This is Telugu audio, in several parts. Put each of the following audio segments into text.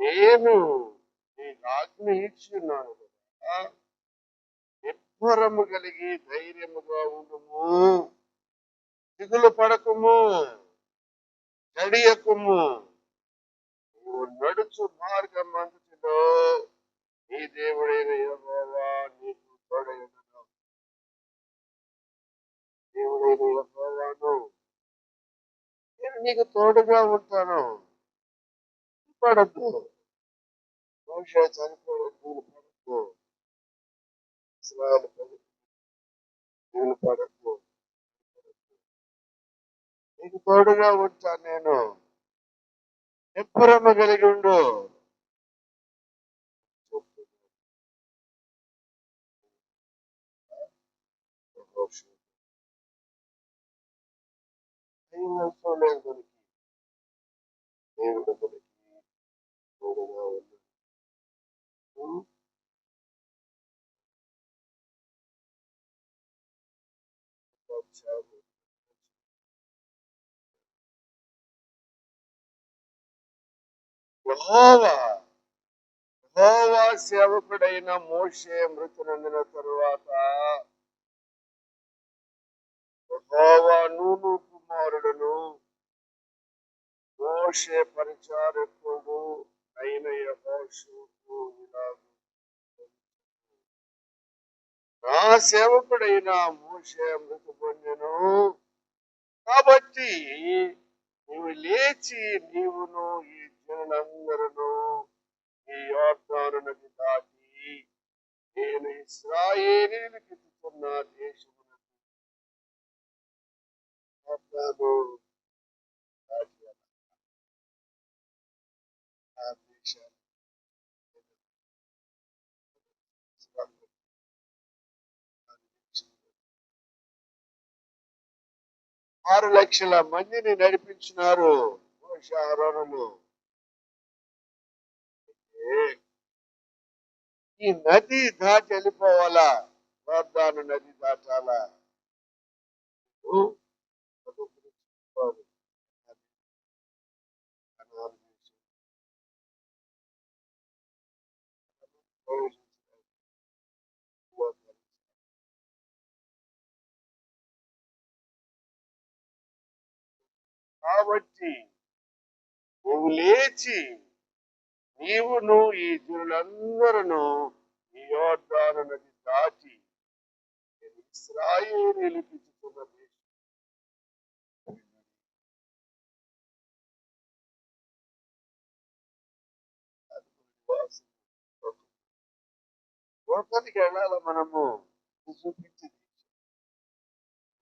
నేను నీకు ఆజ్ఞ ఇచ్చున్నాను కదా, నిబ్బరము కలిగి ధైర్యముగా ఉండుము, దిగులు పడకుము, జడియకుము. నువ్వు నడుచు మార్గం అంతటిలో నీ దేవుడైన యెహోవా నీకు తోడై ఉన్నాడు. దేవుడైన యెహోవాను నేను నీకు తోడుగా ఉంటాను. పడద్దు. మోషే చనిపోవద్దు, పడద్దు. ఇశ్రాయేలు ప్రజలు పడద్దు. నీకు తోడుగా ఉంటాను నేను. నిబ్బరము కలిగి ఉండు. అవసరం లేదు మనకి. దేవుడు మనకి తోడుగా ఉన్నాడు. యెహోవా సేవకుడైన మోషే మృతి నొందిన తరువాత యెహోవా నూను కుమారుడును మోషే పరిచారకుడు అయిన యెహోషువకు ఇలాగు, నా సేవకుడైన మోషే మృతి పొందెను కాబట్టి నీవు లేచి నీవును ఈ జనులందరూ ఈ యోర్దాను నది దాటి నేను ఇశ్రాయేలీయులకు ఇచ్చుచున్న దేశమునకు యోర్దాను దాటి ఆ దేశాన్ని 6 లక్షల మందిని నడిపించినారు మోషే అహరోనులు. ఈ నది దాటి వెళ్ళిపోవాలా, యోర్దాను నది దాటాలా. కాబట్టి నువ్వు లేచి నీవును ఈ జనులందరూ ఈ యోర్దాను నది దాటి ఇశ్రాయేలీయులకు ఇచ్చుచున్న దేశం లోకానికి వెళ్ళాలి. మనము చూపించి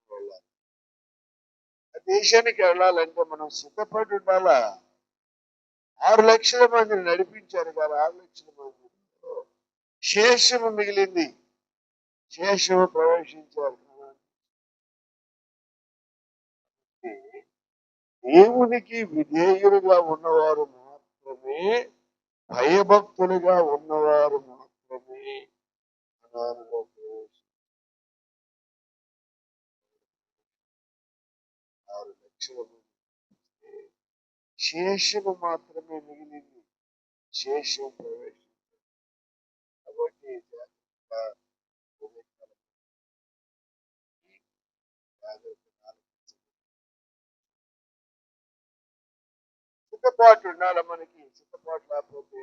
వెళ్ళాలి. ఆ దేశానికి వెళ్ళాలంటే మనం సిద్ధపడి ఉండాలా. 6 లక్షల మందిని నడిపించారు కదా, 6 లక్షల మంది శేషము మిగిలింది. శేషము ప్రవేశించారు. దేవునికి విధేయులుగా ఉన్నవారు మాత్రమే, భయభక్తులుగా ఉన్నవారు మాత్రమే అనాథలో ప్రవేశించారు. 6 లక్షల మంది శేషము మాత్రమే మిగిలింది. శేషం ప్రవేశించారు. కాబట్టి సిద్ధపాటు ఉండాలి మనకి. సిద్ధపాటు లేకపోతే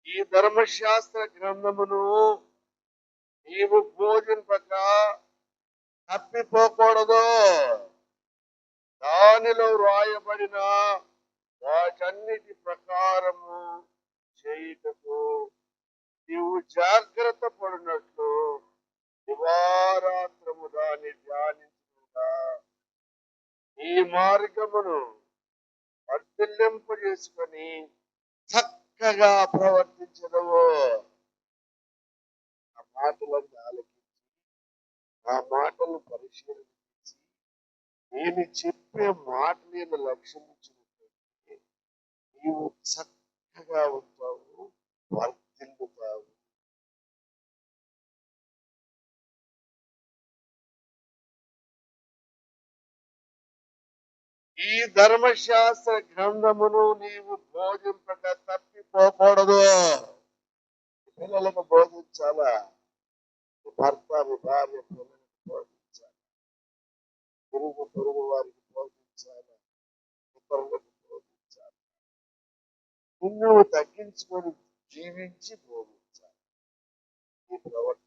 ఈ ధర్మశాస్త్ర గ్రంథమును నీవు బోధింపక తప్పిపోకూడదు. దానిలో వ్రాయబడిన వాటన్నిటి ప్రకారము చేయుటకు నీవు జాగ్రత్త పడినట్లు దివారాత్రము దాన్ని ధ్యానించుగా ఈ మార్గమును వర్ధిల్లింపజేసుకొని చక్కగా ప్రవర్తించదవు. ఆ మాటలను ఆలకించి ఆ మాటలను పరిశీలించి నేను చెప్పే మాట మీద లక్ష్యం ఇచ్చినట్లయితే నీవు చక్కగా ఉంటావు, వర్ధిల్లుతావు. ధర్మశాస్త్ర గ్రంథమును నీవు బోధింపక తప్పిపోకూడదు. పిల్లలకు బోధించాలా, భర్త భార్య పిల్లలకు బోధించాలి, పొరుగు వారికి బోధించాలి, ఇతరులకు బోధించాలి. నువ్వు తగ్గించుకొని జీవించి బోధించాలి. ఈ ప్రవర్తన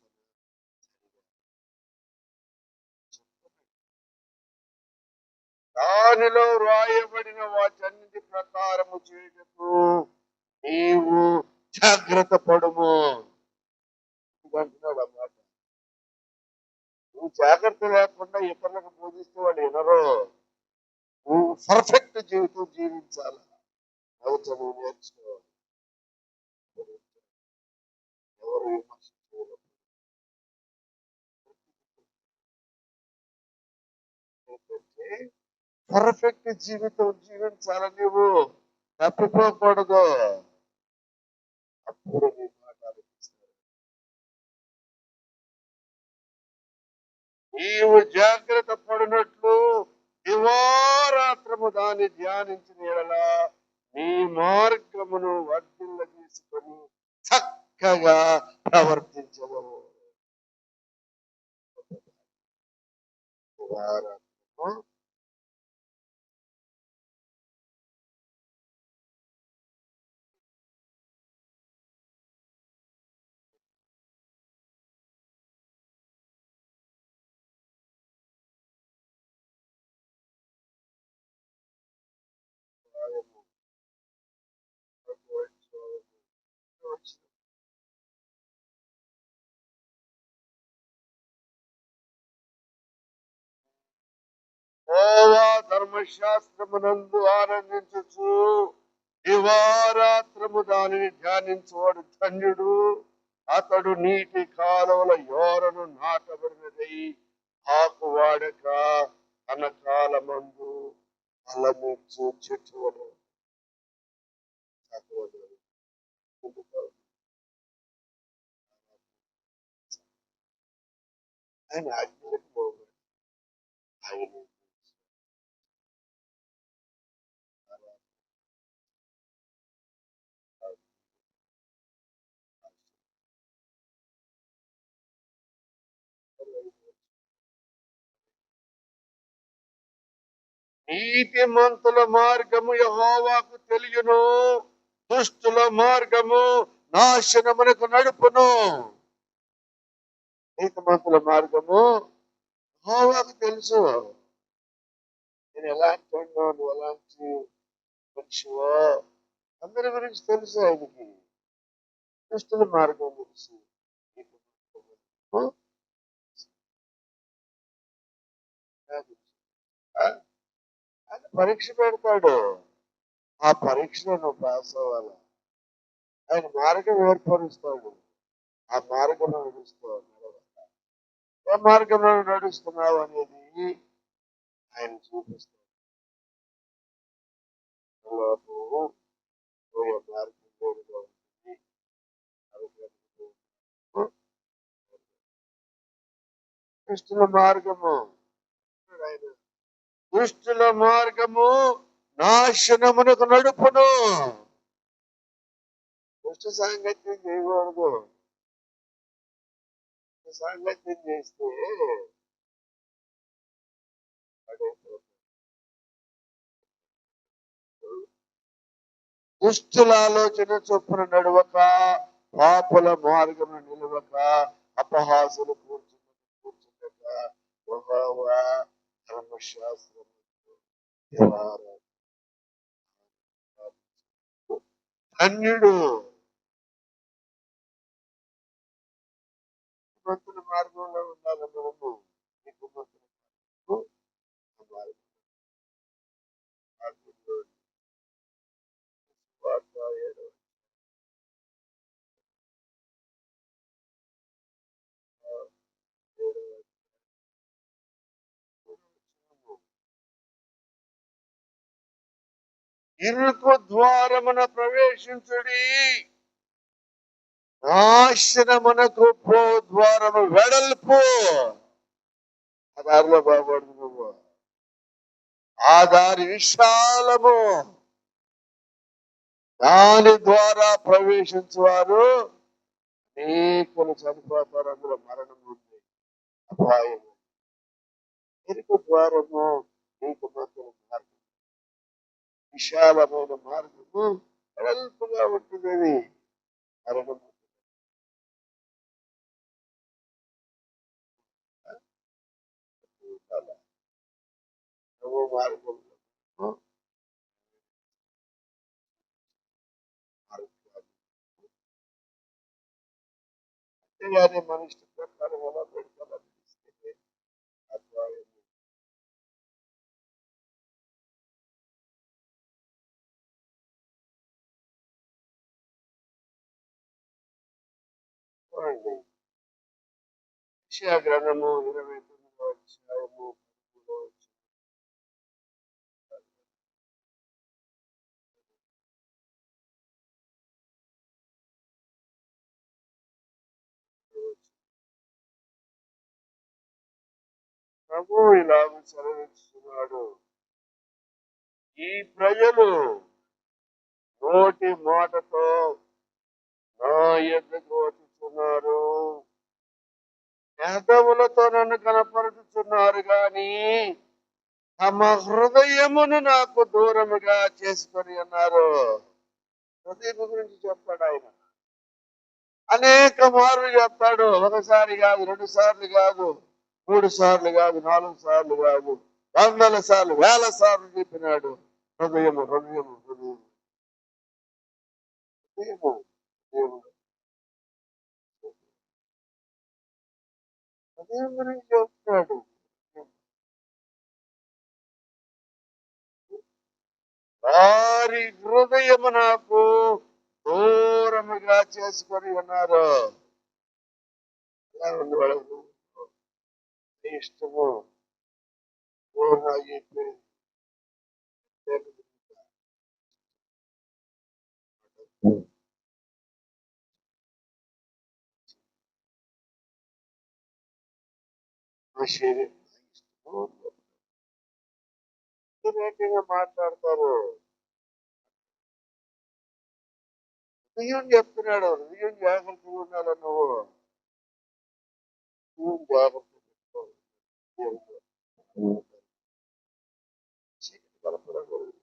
దానిలో రాయబడిన వాటన్నిటి ప్రకారము చేయుటకు నీవు జాగ్రత్త పడుము అంటున్నాడు అన్నమాట. నువ్వు జాగ్రత్త లేకుండా ఇతరులకు బోధిస్తే వాళ్ళు వినరు. నువ్వు పర్ఫెక్ట్ జీవితం జీవించాలి. చదువు నేర్చుకోవాలి. ఎవరు విమర్శించారు? పర్ఫెక్ట్ జీవితం జీవించాలని నువ్వు తప్పిపోకూడదు. అప్పుడు నీ మాట ఆలోచిస్తారు. నీవు జాగ్రత్త పడినట్లు దివారాత్రము దాన్ని ధ్యానించిన యెడల నీ మార్గమును వర్ధిల్ల తీసుకొని చక్కగా ప్రవర్తించవు. దివారాత్రము యెహోవా ధర్మశాస్త్రమునందు ఆనందించుచు దివారాత్రము దానిని ధ్యానించువాడు ధన్యుడు. అతడు నీటి కాలువల యోరను నాటబడినదై ఆకు వాడక తన కాలమందు ఫలమిచ్చు చెట్టు వలె. ఆయన ఆజ్ఞలకు పోబడి ఆయన నీతిమంతుల మార్గము యెహోవాకు తెలియను, దుష్టుల మార్గము నాశనమునకు నడుపును. నీతిమంతుల మార్గము యెహోవాకు తెలుసు. నేను ఎలాంటి వాడినో, నువ్వు ఎలాంటి మనిషివో అందరి గురించి తెలుసు ఆయనకి. దుష్టుల మార్గం తెలుసు. ఆయన పరీక్ష పెడతాడు. ఆ పరీక్షలో నువ్వు పాస్ అవ్వాలి. ఆయన మార్గం ఏర్పరుస్తాడు. ఆ మార్గంలో నడుస్తావు. ఏ మార్గంలో నడుస్తున్నావు అనేది ఆయన చూపిస్తాడు. నువ్వు మార్గం వేరుగా ఉంటుంది. దుష్టుల మార్గము ఆయన దుష్టుల మార్గము నాశనమునకు నడుపును. దుష్ట సాంగత్యం చేయకూడదు. సాంగత్యం చేస్తే దుష్టుల ఆలోచన చొప్పున నడవక, పాపుల మార్గమును నిలవక, అపహాసులు కూర్చుండక యెహోవా ధర్మశాస్త్రము ధన్యుడు. మంతుల మార్గంలో ఉండాలి మనము. నీకు ఇరుకు ద్వారమున ప్రవేశించుడి, నాశనమునకు పో ద్వారము వెడల్పు. ఆ దారిలో బాగుపడుతు నువ్వు. ఆ దారి విశాలము, దాని ద్వారా ప్రవేశించువారు అనేకులు చనిపోతారు. అందులో మరణం ఉంది, అపాయం. ఇరుకు ద్వారము నీకు మధ్యలో మార్గం, విశాలమైన మార్గము వెడల్పుగా ఉంటుంది. అది మరణం మార్గం అంతేగాని మన ఇష్ట ప్రకారం ఎలా పెడతారనిపిస్తే అపాయం. చూడండి, యెషయా గ్రంథము 29వ అధ్యాయము 13వ వచనం. ప్రభువు ఇలాగ సెలవిస్తున్నాడు, ఈ ప్రజలు నోటి మాటతో నా యొద్దకు వచ్చుచున్నారు, పెదవులతో నన్ను కనపరుచుచున్నారు గాని తమ హృదయమును నాకు దూరముగా చేసుకొని అన్నారు. హృదయం గురించి చెప్పాడు ఆయన. అనేక మార్లు చెప్తాడు. ఒకసారి కాదు, 2 సార్లు కాదు, 3 సార్లు కాదు, 4 సార్లు కాదు, వందల సార్లు, వేల సార్లు చెప్పినాడు. హృదయము హృదయము హృదయము హృదయము హృదయము హృదయం గురించి చెప్తున్నాడు. వారి హృదయము నాకు దూరముగా చేసుకొని ఉన్నారు. ఎలా ఉంది వాళ్ళకు ఇష్టము పూర్ణ అయిపోయింది. నా శరీరం ఇష్టము వ్యతిరేకంగా మాట్లాడతారు. హృదయం చెప్తున్నాడు, హృదయం జాగ్రత్తగా ఉండాలి. నువ్వు హృదయం జాగ్రత్త పెట్టుకో. చీకటి బలపడకూడదు.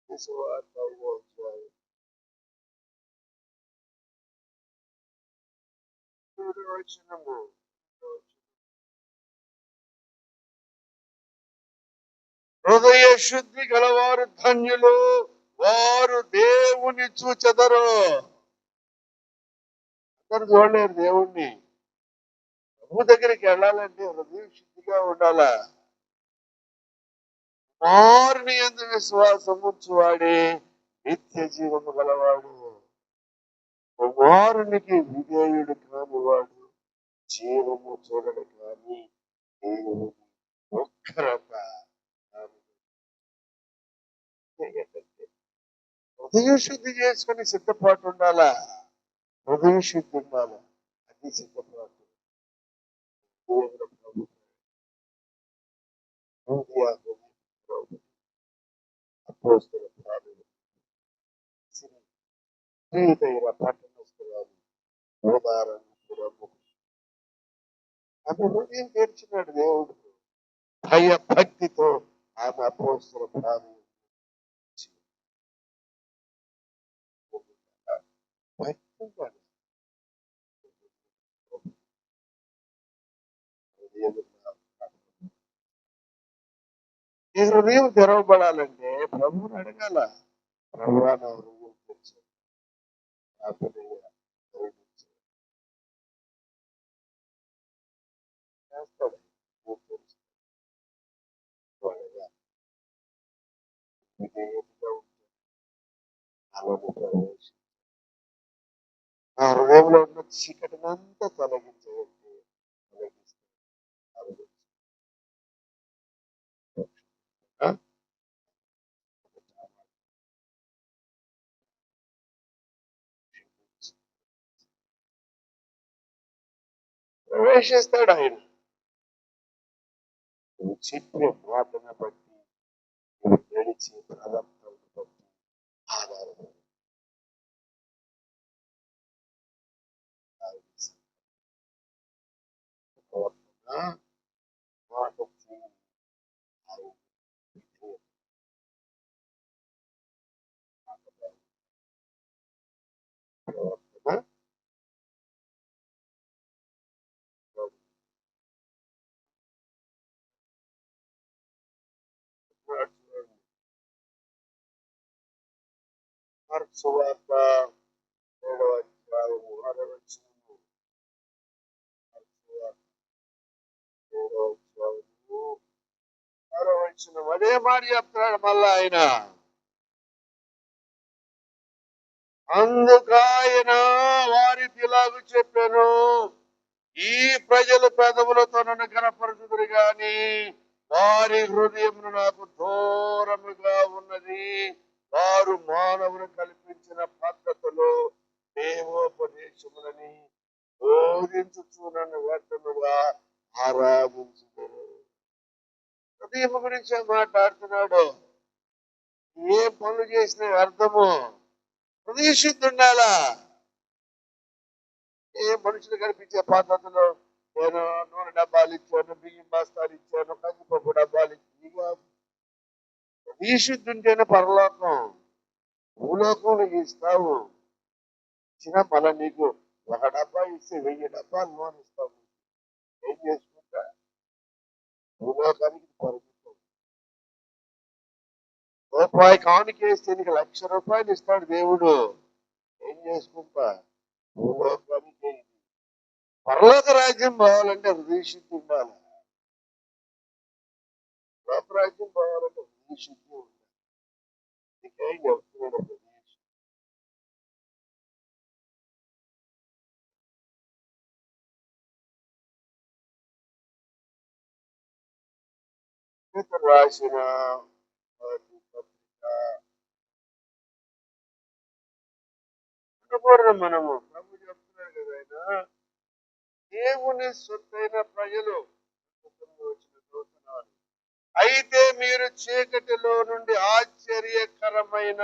సువార్త 5వ అధ్యాయం 7వ వచనము. హృదయ శుద్ధి గలవారు ధన్యులు, వారు దేవుని చూచెదరు. అందరు చూడలేరు దేవుణ్ణి. ప్రభు దగ్గరికి వెళ్ళాలంటే హృదయం శుద్ధిగా ఉండాలా. కుమారుని యందు విశ్వాసం ఉంచువాడే నిత్య జీవము గలవాడు. కుమారునికి విధేయుడు కానివాడు జీవము చూడడు కానీ దేవుని ఉగ్రత హృదయ శుద్ధి చేసుకుని సిద్ధపాటు ఉండాలా. హృదయ శుద్ధి ఉండాలా, అది సిద్ధపాటు. అపోస్తల ప్రార్థన స్త్రీదైన పట్టణస్థురాలు ఆమె హృదయం తెరిచినాడు దేవుడు. భయ భక్తితో ఆమె అపోస్తల ప్రార్థన ఈ హృదయం తెరవబడాలంటే ప్రభువుని అడగాల. ప్రభువా నా హృదయం తెరిచాడు, చేస్తాడు. నా హృదయంలో ఉన్న చీకటినంతా తొలగించేయండి, ప్రవేశిస్తాడు ఆయన. నువ్వు చెప్పే మాటను బట్టి, నువ్వు నడిచే ప్రవర్తనను బట్టి ఆధారపడి ప్రవర్తన మాట తీరు ఆయన ప్రవర్తన మార్కు సువార్త 7వ అధ్యాయము 6వ వచనము. మార్కు సువార్త 7వ అధ్యాయము 6వ వచనం. అదే మాట చెప్తున్నాడు మళ్ళా ఆయన. అందుకాయన వారికి ఇలాగూ చెప్పాను, ఈ ప్రజలు పెదవులతో నన్ను కనపరచుదురు గాని వారి హృదయమును నాకు దూరముగా ఉన్నది. వారు మానవులు కల్పించిన పద్ధతులు దేవోపదేశములని బోధించుచు నన్ను వ్యర్థముగా ఆరాధించుదురు. హృదయం గురించి మాట్లాడుతున్నాడు. ఏ పనులు చేసిన వ్యర్థము. హృదయ శుద్ధి ఉండాలా. ఏ మనుషులు కనిపించే పద్ధతిలో నేను నూనె డబ్బాలు ఇచ్చాను, బియ్యం బస్తాలు ఇచ్చాను, కందిపప్పు డబ్బాలు ఇచ్చాను. హృదయ శుద్ధి ఉంటేనే పరలోకం. భూలోకంలో ఇస్తావు. ఇచ్చిన మళ్ళీ నీకు ఒక డబ్బా ఇస్తే 1000 డబ్బాలు నూనె ఇస్తావు. ఏం చేసుకుంటా? భూలోకానికి పరిమితం. రూపాయి కానుకేస్తే నీకు 1,00,000 రూపాయలు ఇస్తాడు దేవుడు. ఏం చేసుకుంటా? భూలోకానికి. పరలోక రాజ్యం పోవాలంటే హృదయ శుద్ధి ఉండాలి. లోక రాజ్యం పోవాలంటే హృదయ శుద్ధి ఉండాలి. నీకేం చెప్తున్నాడు? హృదయ శుద్ధి రాసిన పత్రిక మనము ప్రభు చెప్తున్నాడు కదా, ఆయన దేవుని సొత్తైన ప్రజలు అయితే మీరు చీకటిలో నుండి ఆశ్చర్యకరమైన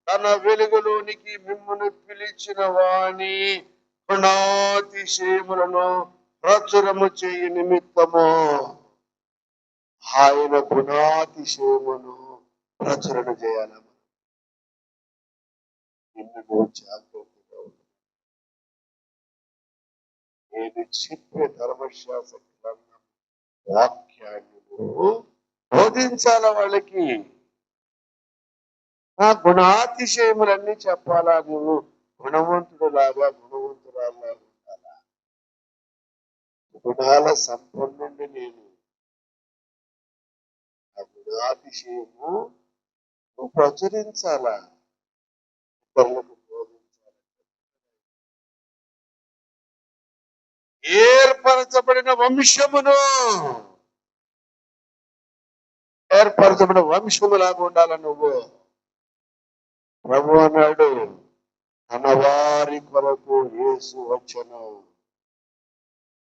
తన వెలుగులోనికి మిమ్మల్ని పిలిచిన వాణి గుణాతిశయములను ప్రచురము చేయి నిమిత్తము ఆయన గుణాతిశయమును ప్రచురణ చేయాలి. నిన్ను జాగ్రత్తగా ఉంది. నేను చెప్పే ధర్మశాస్త్ర గ్రంథం వాక్యాన్ని బోధించాల. వాళ్ళకి నా గుణాతిశయములన్నీ చెప్పాలా. నువ్వు గుణవంతుడు లాగా గుణవంతురాల్లాగా ఉండాలా. గుణాల సంపన్నుండి నేను. ఆ గుణాతిశయము నువ్వు ప్రచురించాలా, ఇతరులకు బోధించాలి. ఏర్పరచబడిన వంశమును, ఏర్పరచబడిన వంశములాగా ఉండాల నువ్వు. ప్రభు అన్నాడు, తన వారి కొరకు యేసు వచ్చెను,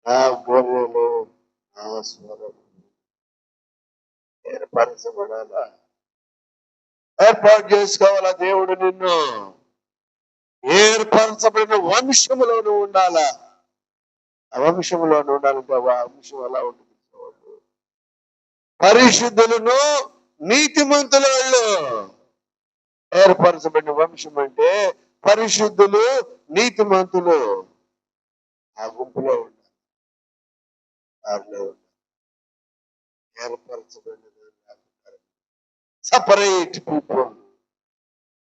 నా గొర్రెలు నా స్వరం. ఏర్పరచబడాలా, ఏర్పాటు చేసుకోవాలా. దేవుడు నిన్ను ఏర్పరచబడిన వంశములోనూ ఉండాలా. ఆ వంశంలోనూ ఉండాలంటే ఆ వంశం ఎలా ఉంటుంది? పరిశుద్ధులను నీతిమంతుల వాళ్ళు. ఏర్పరచబడిన వంశం అంటే పరిశుద్ధులు నీతిమంతులు. ఆ గుంపులో ఉండాలి. వారిలో ఉండాలి. ఏర్పరచబడిన సపరేట్ పీపుల్,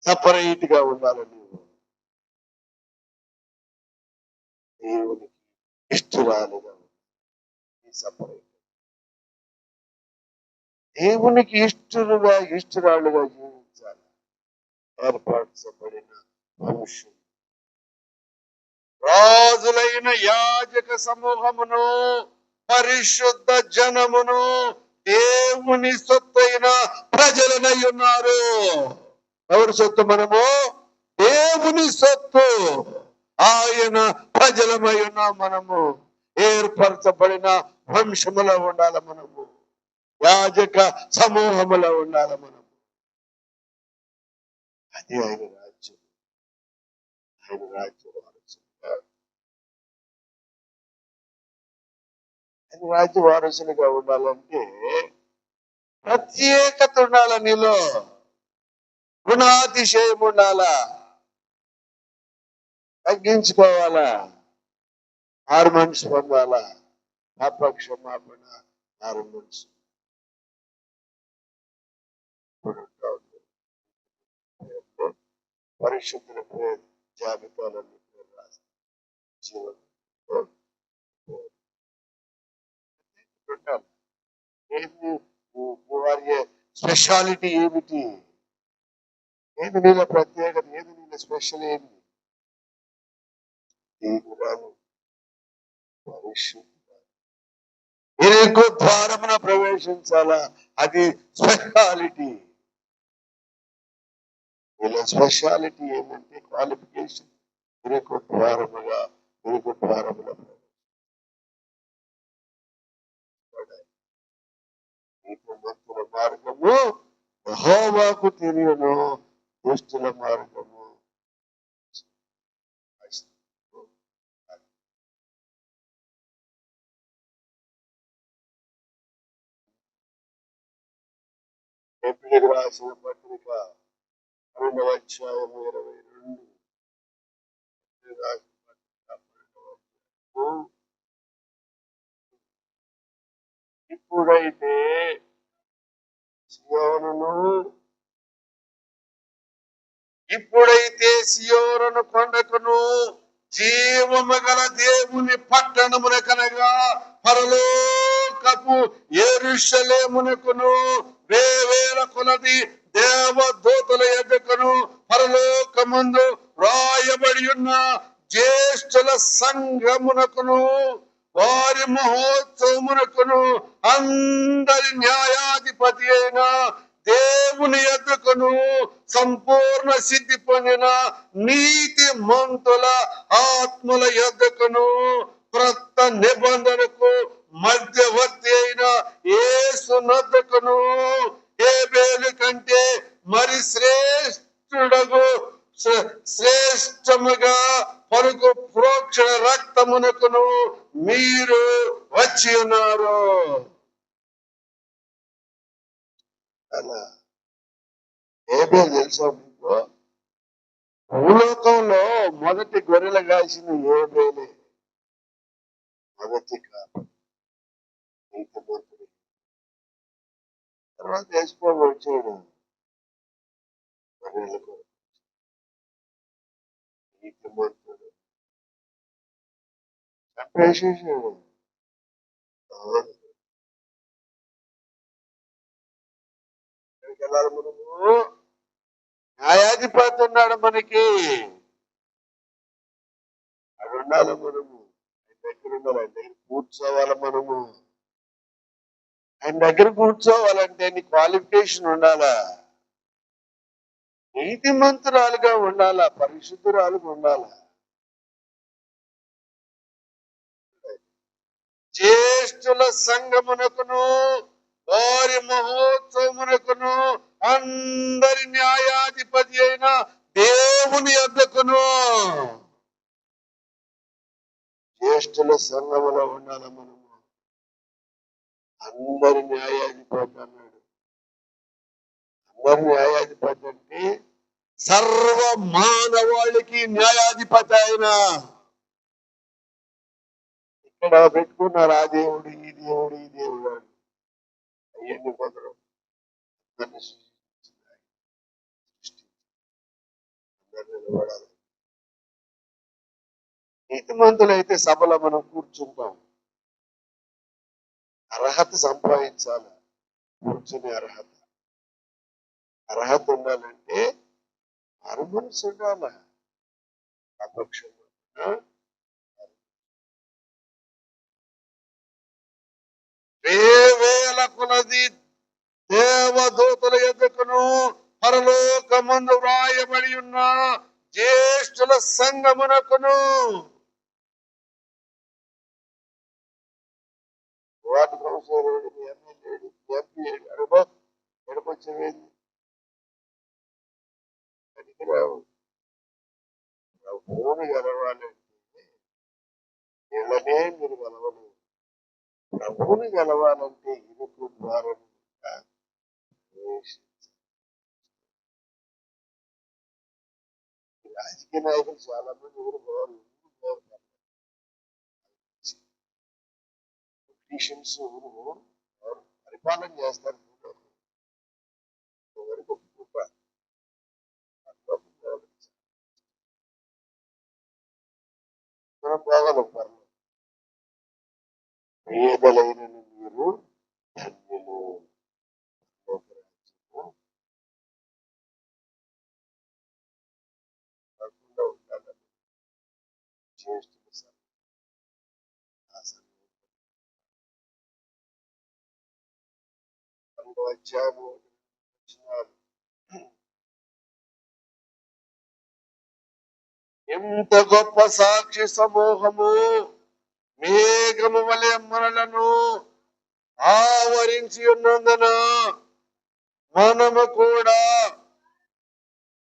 సపరేట్ గా ఉండాలి. నువ్వు దేవునికి ఇష్టరాలుగా సపరేట్, దేవునికి ఇష్టరాలుగా జీవించాలి. ఏర్పరచబడిన వంశం, రాజులైన యాజక సమూహమును, పరిశుద్ధ జనమును, దేవుని సొత్తైన ప్రజలనై ఉన్నారు. ఎవరి సొత్తు? మనము దేవుని సొత్తు. ఆయన ప్రజలమై ఉన్నాం. మనము ఏర్పరచబడిన వంశములో ఉండాలి. మనము యాజక సమూహములో ఉండాలి మనం. అది ఆయన రాజ్యం. ఆయన రాజ్యం వారసులుగా, ఆయన రాజ్య వారసులుగా ఉండాలంటే ప్రత్యేకత ఉండాల, నీలో గుణాతిశయం ఉండాలా, తగ్గించుకోవాలా, ఆరు మనసు పొందాలా, పాపక్షమాపణ ఆరు మనసు పరిశుద్ధుల పేరు జాబితాలన్నీ పేరు రాసి జీవనంలో ఉండాలి. ఏంది వారి స్పెషాలిటీ ఏమిటి? ఏది నీళ్ళ ప్రత్యేకత? ఏది నీళ్ళ స్పెషల్? ఏంది? దేవురాలు పరిశుద్ధ ఇరుకు ద్వారమున ప్రవేశించాలా, అది స్పెషాలిటీ. వీళ్ళ స్పెషాలిటీ ఏమంటే క్వాలిఫికేషన్ ఇరుకు ద్వారముగా, ఇరుకు ద్వారముల నీతిమంతుల మార్గము యెహోవాకు తెలియను, దుష్టుల మార్గము ఏప్రిల్ రాసిన పత్రిక 12వ అధ్యాయము 22 రాసిన పత్రిక 12వ అధ్యాయము. ఇప్పుడైతే సియోనును కొండకును జీవము గల దేవుని పట్టణమునకనగా పరలోకపు యెరూషలేమునకును వేవేల కొలది దేవదూతల ఎదుకను పరలోకమందు రాయబడి ఉన్న జ్యేష్ఠుల సంఘమునకును వారి మహోత్సవమునకును అందరి న్యాయాధిపతి అయిన దేవుని యొద్దకును సంపూర్ణ సిద్ధి పొందిన నీతి మంతుల ఆత్మల యొద్దకును క్రొత్త నిబంధనకు మధ్యవర్తి అయిన యేసు నొద్దకును హేబేలు కంటే మరి శ్రేష్టముగా పలుకు ప్రోక్షణ రక్తమునకును మీరు వచ్చి ఉన్నారు. అలా హేబేలు తెలుసా మీకు? భూలోకంలో మొదటి గొర్రెలు కాసిన హేబేలే మొదటి కాదు. తర్వాత వేసుకోబడి వచ్చాడు గొర్రెల కొరకు. నీతిమంతుడు చంపేసేసాడు. వెళ్ళాలి మనము. న్యాయాధిపతి ఉన్నాడు మనకి, అది ఉండాలి మనము. ఆయన దగ్గర ఉండాలి, ఆయన దగ్గర కూర్చోవాలి మనము. ఆయన దగ్గర కూర్చోవాలంటే నీ క్వాలిఫికేషన్ ఉండాలా, నీతిమంతురాలుగా ఉండాలా, పరిశుద్ధురాలుగా ఉండాలా. జ్యేష్ఠుల సంఘమునకును వారి మహోత్సవమునకును అందరి న్యాయాధిపతి అయిన దేవుని యొద్దకును. జ్యేష్ఠుల సంఘములో ఉండాలి మనము. అందరి న్యాయాధిపతి అన్నాడు. అందరి న్యాయాధిపతి అంటే సర్వ మానవాళికి న్యాయాధిపతి ఆయన. ఇక్కడ పెట్టుకున్నారు ఆ దేవుడు, ఈ దేవుడు, ఈ దేవుడు అని. అవన్నీ కొందరు నిలబడాలి. నీతిమంతులైతే సభలో మనం కూర్చుంటాం. అర్హత సంపాదించాలి, కూర్చునే అర్హత. అర్హత ఉండాలంటే ఆరు మనసు ఉండాలి. అపక్షంగా వేవేల కొలది దేవదూతల యొద్దకును పరలోకమందు వ్రాయబడి ఉన్న జ్యేష్ఠుల సంఘమునకును. వార్డు కౌన్సిలర్, ఎమ్మెల్యేడు, ఎంపీ అడుగు ఎడపొచ్చేది పనికిరావు. ప్రభువుని గెలవాలంటే వీళ్ళనే మీరు గెలవలేదు. ప్రభువుని గెలవాలంటే ఇరుకు ద్వారం రాజకీయ నాయకులు చాలా మంది ఊరు పోవాలి. పొలిటీషియన్స్ ఊరు పరిపాలన చేస్తారు. వరకు మనం పోగలం పర్లేదు. పేదలైన మీరు ధన్యులు కాకుండా ఉండాలని చేస్తున్న వచ్చాము వచ్చినారు. ఎంత గొప్ప సాక్షి సమూహము మేఘము వలె మనలను ఆవరించి ఉన్నందున మనము కూడా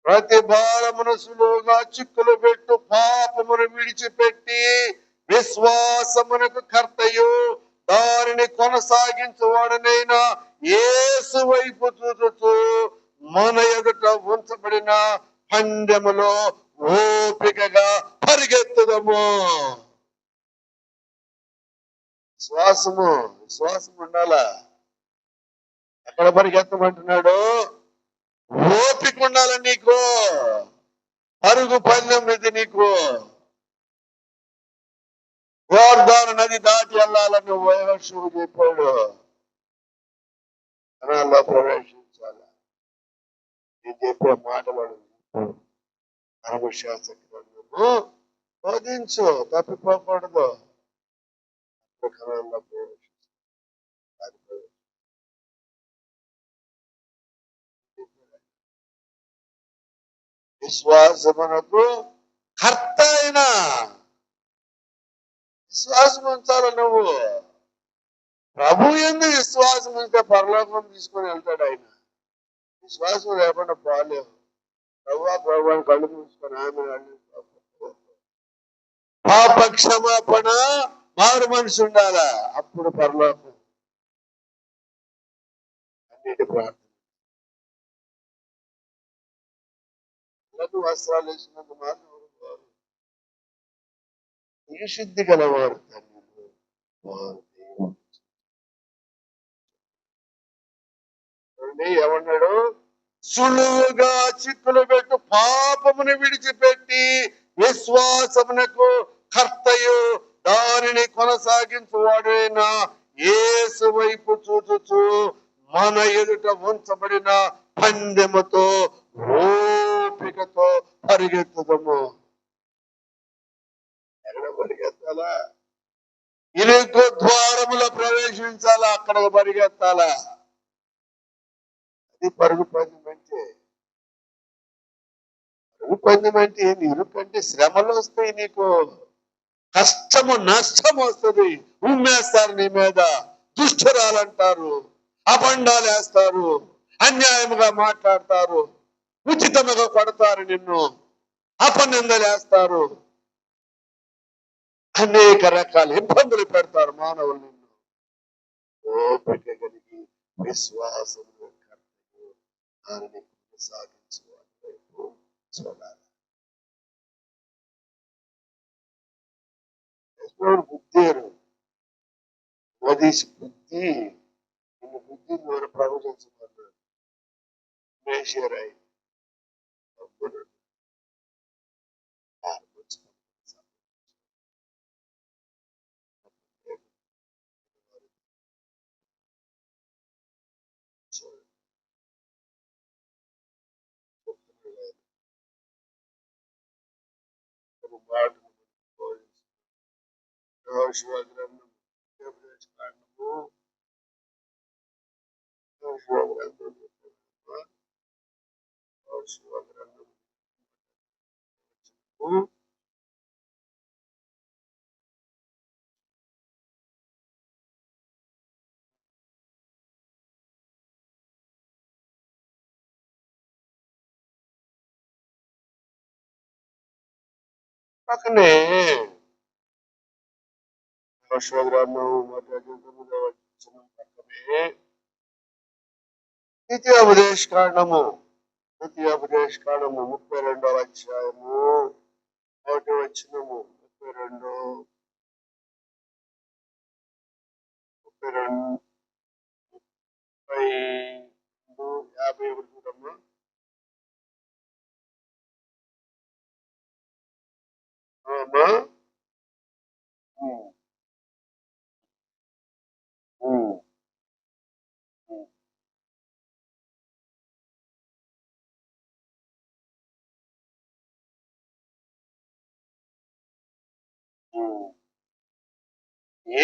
ప్రతి భారమును సులువుగా చిక్కులు పెట్టు పాపమును విడిచిపెట్టి విశ్వాసమునకు కర్తయు దానిని కొనసాగించువాడనైనా యేసు వైపు చూచుచు మన ఎదుట ఉంచబడిన పందెములో ఓపికగా పరిగెత్తుదము. విశ్వాసం ఉండాలా? ఎక్కడ పరిగెత్తమంటున్నాడు? ఓపిక ఉండాలి నీకు. పరుగు పందెం ఇది నీకు. యోర్దాను నది దాటి వెళ్ళాలని వైవర్షుడు చెప్పాడు. జనాల్లో ప్రవేశించాలి. నేను చెప్పే మాటలు ధర్మశాస్త్ర గ్రంథము బోధించు, తప్పిపోకూడదు. విశ్వాసమునకు కర్త అయిన విశ్వాసం ఉంచాలి. నువ్వు ప్రభు యందు విశ్వాసం ఉంటే పరలోకం తీసుకొని వెళ్తాడు ఆయన. విశ్వాసం లేకుండా పోలేవు. ప్రభు అని కళ్ళు మూసుకొని ఆమె పాప క్షమాపణ మారు మనిషి ఉండాలా, అప్పుడు పరలోకం. అన్నిటి ప్రార్థన వస్త్రాలు వేసినంత మాత్రం ఈ శుద్ధి గలవారు ధన్యులు, ఏమన్నాడు? సులువుగా చిక్కులు పెట్టు పాపమును విడిచిపెట్టి విశ్వాసమునకు కర్తయు దానిని కొనసాగించువాడైనా యేసు వైపు చూచుచు మన ఎదుట ఉంచబడిన పందెముతో ఓపికతో పరిగెత్తుదము. ఎక్కడ పరిగెత్తాలా? ఇరుకు ద్వారములో ప్రవేశించాలా, అక్కడ పరిగెత్తాలా. అది పరుగు పందెం అంటే. పరుగు పందెం అంటే ఏంది? ఇరుకు అంటే శ్రమలు వస్తాయి, నీకు కష్టము నష్టం వస్తుంది. ఉమ్మేస్తారు నీ మీద, దుష్టురాలంటారు, అబండాలు వేస్తారు, అన్యాయముగా మాట్లాడతారు, ఉచితముగా కొడతారు, నిన్ను అపనిందలు వేస్తారు, అనేక రకాల ఇబ్బందులు పెడతారు మానవులు. నిన్ను ఓపిక కలిగి విశ్వాసం దానిని కొనసాగించువాడి వైపు చూడాలి. బుద్ధేరు వదిసి బుద్ధి నిన్ను బుద్ధి ద్వారా ప్రవచించమన్నాడు. మేషరాయి పక్కనే యెహోషువ గ్రంథం 9వ పక్కనే ద్వితీయోపదేశకాండము 32వ అధ్యాయము 1వ వచనము 32 50 చూడమ్మా. అమ్మా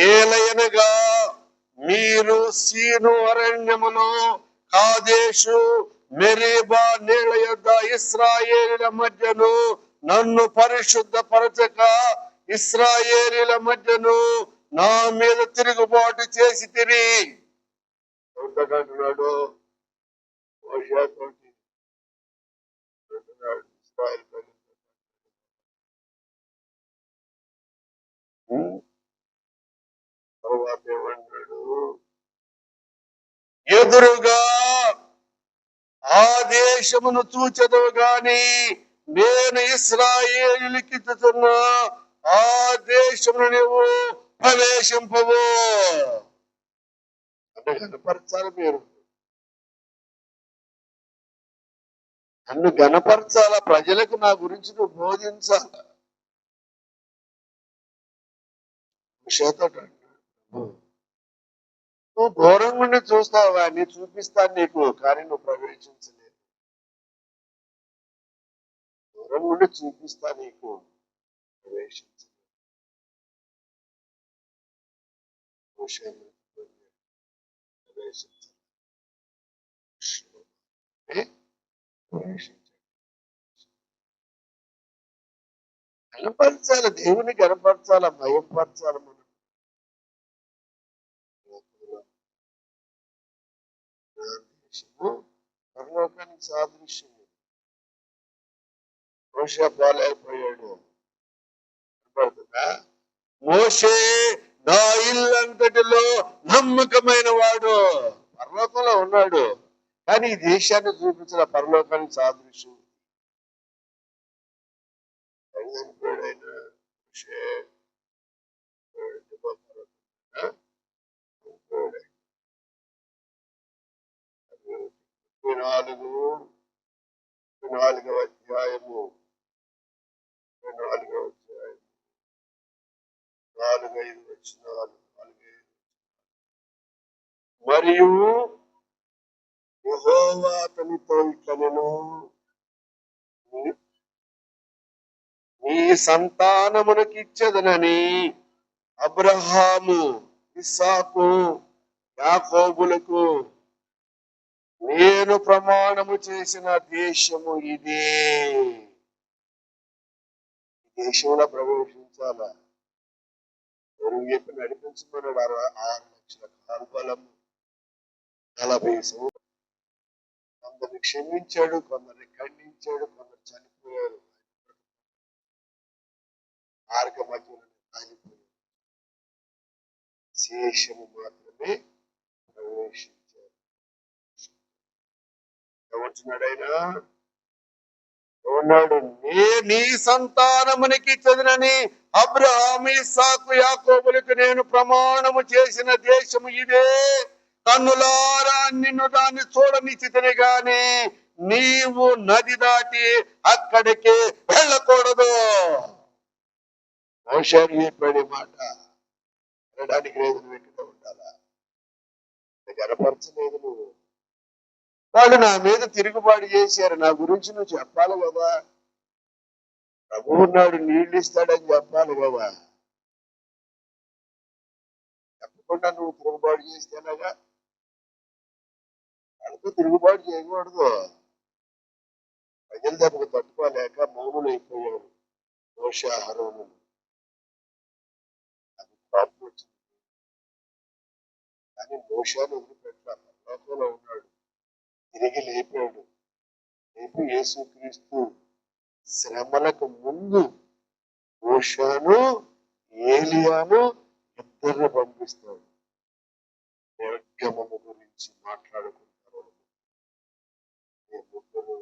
ఏలయనగా మీరు సీను అరణ్యములో కాదేశు మెరీబా నీళ్ల యొద్ద ఇశ్రాయేలీల మధ్యను నన్ను పరిశుద్ధపరచక ఇశ్రాయేలీల మధ్యను నా మీద తిరుగుబాటు చేసి తిని అంటున్నాడు. తర్వాత ఏమన్నాడు? ఎదురుగా ఆ దేశమును చూచెదవు గాని నేను ఇశ్రాయేలుకి ఇచ్చుచున్న ఆ దేశమును నువ్వు ప్రవేశింపవు. అంటే గణపరచాలి, మీరు నన్ను గణపరచాల, ప్రజలకు నా గురించి నువ్వు బోధించాల. నువ్వు దూరం నుండి చూస్తావు కానీ చూపిస్తాను నీకు, కానీ నువ్వు ప్రవేశించలేదు. దూరం నుండి చూపిస్తా నీకు, ప్రవేశించలేదు. గణపరచాల, దేవుని గణపరచాల, భయపరచాల. మనం పరలోకానికి సాదృశ్యం. మోషే బాలైపోయాడు. మోషే నా ఇల్లంతటిలో నమ్మకమైన వాడు, పరలోకంలో ఉన్నాడు, కానీ ఈ దేశాన్ని చూపించిన పరలోకానికి సాదృశ్యం. నాలుగవ అధ్యాయము 4-5 వచనాలు. మరియు యెహోవా అతనితో ఇట్లనెను, నీ సంతానమునకు ఇచ్చెదనని అబ్రహాము, ఇస్సాకు, యాకోబులకు నేను ప్రమాణము చేసిన దేశము ఇదే. దేశంలో ప్రవేశించాల. ఎవరు చెప్పి నడిపించమన్నాడు. 6 లక్షల కాల్బలము, 40 సంవత్సరాలు. కొందరిని క్షమించాడు, కొందరిని ఖండించాడు, కొందరు చనిపోయారు. మార్గ మధ్యలో కాలిపోయాడు. శేషము మాత్రమే ప్రవేశించారు. ఏమంటున్నాడు ఆయన? ఉన్నాడు, నీ సంతానమునికి చదినని అబ్రహాము, ఇస్సాకు, యాకోబులకు నేను ప్రమాణము చేసిన దేశము ఇదే. కన్నులారా నిన్ను దాన్ని చూడనిచ్చితిని గాని నీవు నది దాటి అక్కడికి వెళ్ళకూడదు. మోషేకు చెప్పాడు మాట. వెళ్ళడానికి లేదు, నువ్వు ఎక్కడ ఉండాలా? గనపరచలేదు నువ్వు. వాళ్ళు నా మీద తిరుగుబాటు చేశారు, నా గురించి నువ్వు చెప్పాలి కదా. ప్రభువు నాడు నీళ్ళు ఇస్తాడని చెప్పాలి కదా. చెప్పకుండా నువ్వు తిరుగుబాటు చేస్తేనగా. వాళ్ళతో తిరుగుబాటు చేయకూడదు. ప్రజల దెబ్బకు తట్టుకోలేక మౌనులు అయిపోయారు మోషే, అహరోను. అది పాపం వచ్చింది. కానీ మోషేను వదిలిపెట్టాలి. లోకంలో ఉన్నాడు, తిరిగి లేపాడు. లేపి యేసుక్రీస్తు శ్రమలకు ముందు మోషేను ఏలియాను ఇద్దరిని పంపిస్తాడు. నిర్గమము గురించి మాట్లాడుకుంటారు. ముగ్గురు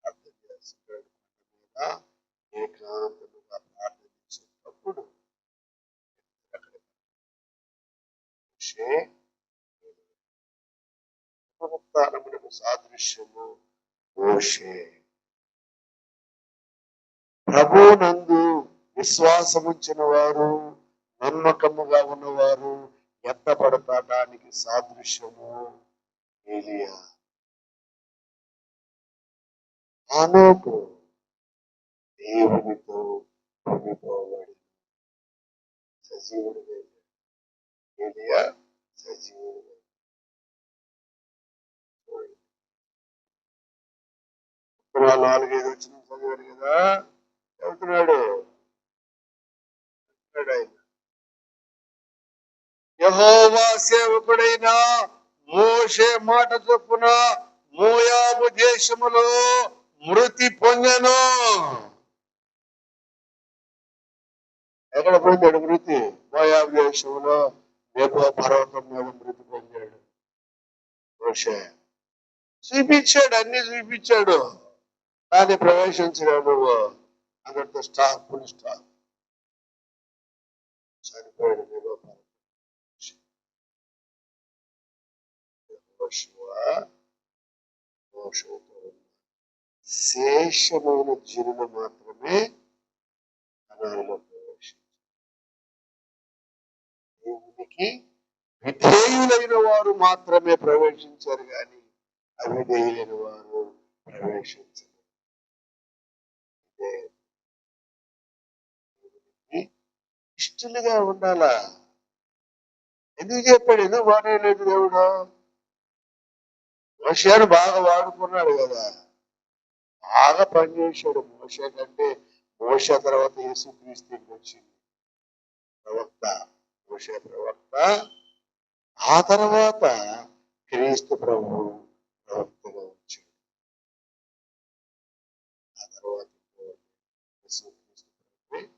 అర్థం చేస్తున్నాడు మీద ఏకాంతముగా ప్రార్థించేటప్పుడు మోషే పునరుత్థానమునకు సాదృశ్యము మోషే. ప్రభువునందు విశ్వాసముంచిన వారు, నమ్మకముగా ఉన్నవారు ఎత్తపడటానికి సాదృశ్యము ఏలియా. హనోకు దేవునితో భూమిపోబడి సజీవుడిగా, ఏలియా సజీవుడిగా. 4-5 వచ్చిన చదివాడు కదా, చెబుతున్నాడు ఆయన యెహోవా సేవకుడైన మోషే మాట చొప్పున మోయాబు దేశములో మృతి పొందెను. ఎక్కడ పొందాడు మృతి? మోయాబు దేశంలో నేబో పర్వతం మీద మృతి పొందాడు మోషే. చూపించాడు, అన్ని చూపించాడు, కానీ ప్రవేశించలేవు నువ్వు. అందరితో స్టాప్, ఫుల్ స్టాప్. చనిపోయాడు నేబో పర్వతం. శేషమైన జనులు మాత్రమే కణాలలో ప్రవేశించారు. దేవునికి విధేయులైన వారు మాత్రమే ప్రవేశించారు, కానీ అవిధేయులైన వారు ప్రవేశించరు. ఇష్టలుగా ఉండాలా? ఎందుకు చెప్పాడు? ఎందుకు వాడలేదు దేవుడు? మోషేను బాగా వాడుకున్నాడు కదా, బాగా పనిచేశాడు. మోషే కంటే మోషే తర్వాత యేసుక్రీస్తుకి వచ్చింది ప్రవక్త. మోషే ప్రవక్త, ఆ తర్వాత క్రీస్తు ప్రభు ప్రవక్తగా వచ్చాడు. ఆ తర్వాత యేసుక్రీస్తు ప్రభు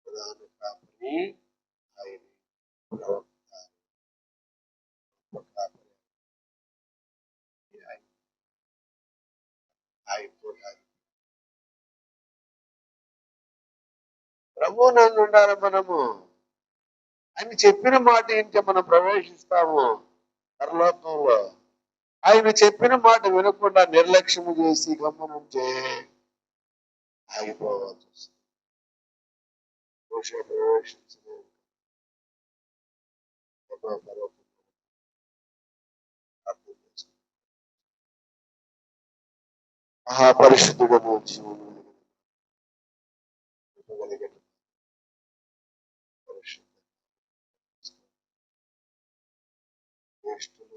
ప్రధాన కాపరి, ఆయన ప్రవక్త. ప్రభు నందు ఉండాలి మనము. ఆయన చెప్పిన మాట ఏంటి? మనం ప్రవేశిస్తాము పరలోకంలో. ఆయన చెప్పిన మాట వినకుండా నిర్లక్ష్యము చేసి గమనుంటే ఆగిపోవాల్సి వస్తుంది. ప్రవేశించలేదు. మహాపరిశుద్ధుడము జీవము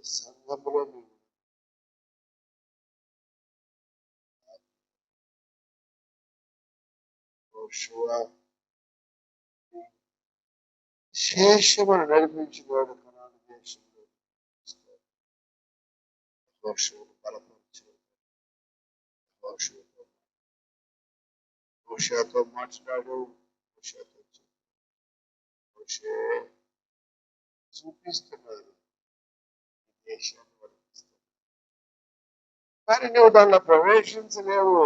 సంఘములో శేషమును నడిపించినాడు. కనాను దేశంలో బలపరిచాడు. మోషేతో మాట్లాడు, మోషేతో చూపిస్తున్నాడు దేశాన్ని వర్తిస్తున్నాడు, కానీ నువ్వు దానిలో ప్రవేశించలేవు.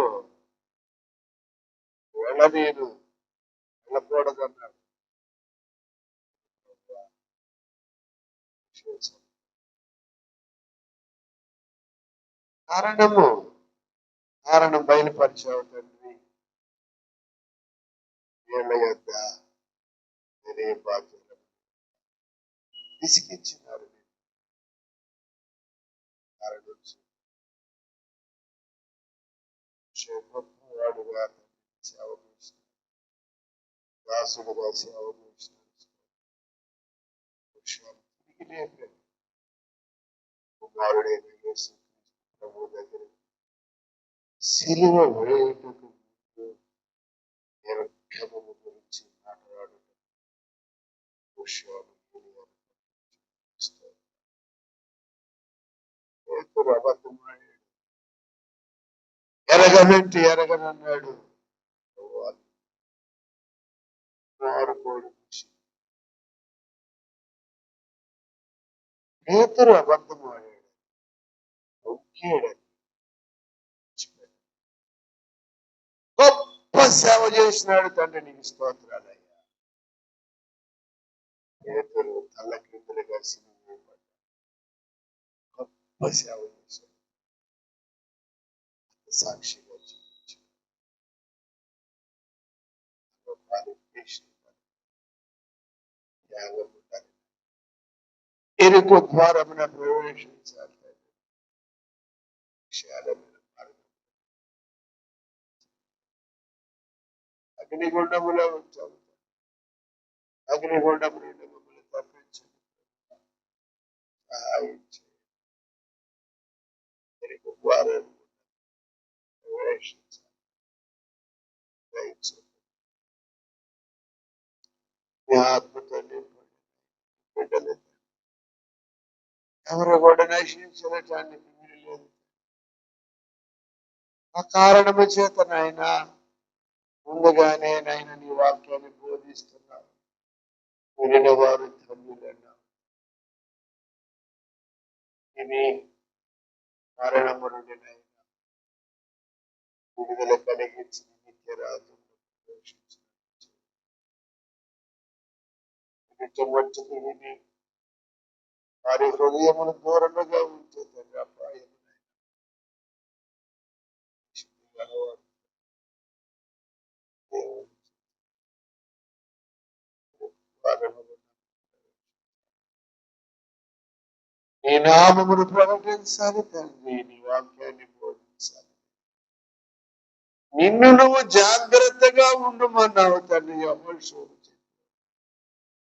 వెళ్ళనీను, వెళ్ళకూడదన్నాడు. కారణం బయలుపరిచావు తండ్రి. వీళ్ళ యొక్క నేనే బాధ్యత విసిగించినారు. వాడుగా సేవ చేసిన, దాసుడుగా సేవ చేసిన తిరిగి లేపాడు. కుమారుడైన యేసుక్రీస్తు ప్రభు దగ్గర సిలువ వేయుటకు నిర్గమము గురించి మాట్లాడటం అబద్ధమాడాడు. ఎరగనంటే ఎరగనన్నాడు. మారుకోడు పేతురు అబద్ధం ఆడాడు, నొక్కాడు. గొప్ప సేవ చేసినాడు తండ్రి, నీకు స్తోత్రాలయ్యా. పేతురు తల్ల క్రిందలుగా సినిమా గొప్ప సేవ చేశాడు, సాక్షిగా జీవించాడు. ఎరుకు ద్వారమున ప్రవేశించాలి. అగ్నిగుండములో ఉంచాము, అగ్నిగుండము నుండి మమ్మల్ని తప్పించండి, సహాయం చేయండి. ఎరుకు ద్వారం ప్రవేశించాలి. మీ ఆత్మతో నింపండి. బిడ్డలు ఎవరు కూడా నశించడానికి మీరు లేదు. ఆ కారణము చేత నాయన ముందుగానే నాయన నీ వాక్యాన్ని బోధిస్తున్నారు. వినిన వారు ధన్యులన్నా. ఇది మరణము నుండి నాయన విడుదల కలిగించి నిత్య రాజ్యంలో ప్రవేశించి విని వారి హృదయమును దూరముగా ఉంచే తండ్రి అపాయం నీ నామమును ప్రకటించాలి తండ్రి, నీ వాక్యాన్ని బోధించాలి. నిన్ను నువ్వు జాగ్రత్తగా ఉండమన్నావు తండ్రి. ఎవరు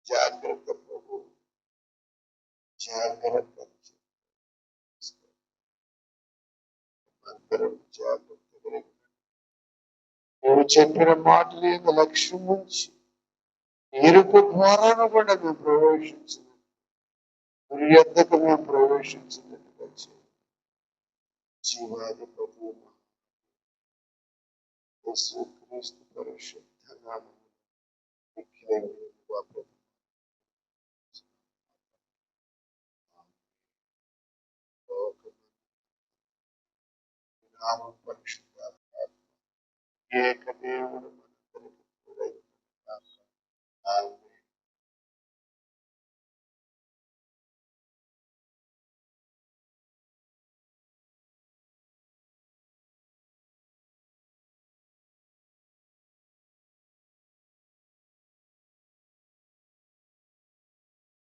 జాగ్రత్త ప్రభు, జాగ్రత్త. అందరం జాగ్రత్తగా నువ్వు చెప్పిన మాటలు యొక్క లక్ష్యం ఉంచి ఇరుకు ద్వారాను కూడా మేము ప్రవేశించిన గురి యొద్దకు మేము ప్రవేశించినట్టుగా జీవాధిపతి యేసుక్రీస్తు పరిశుద్ధ నామములో నామం పరిశుద్ధ ఏక దేవుడు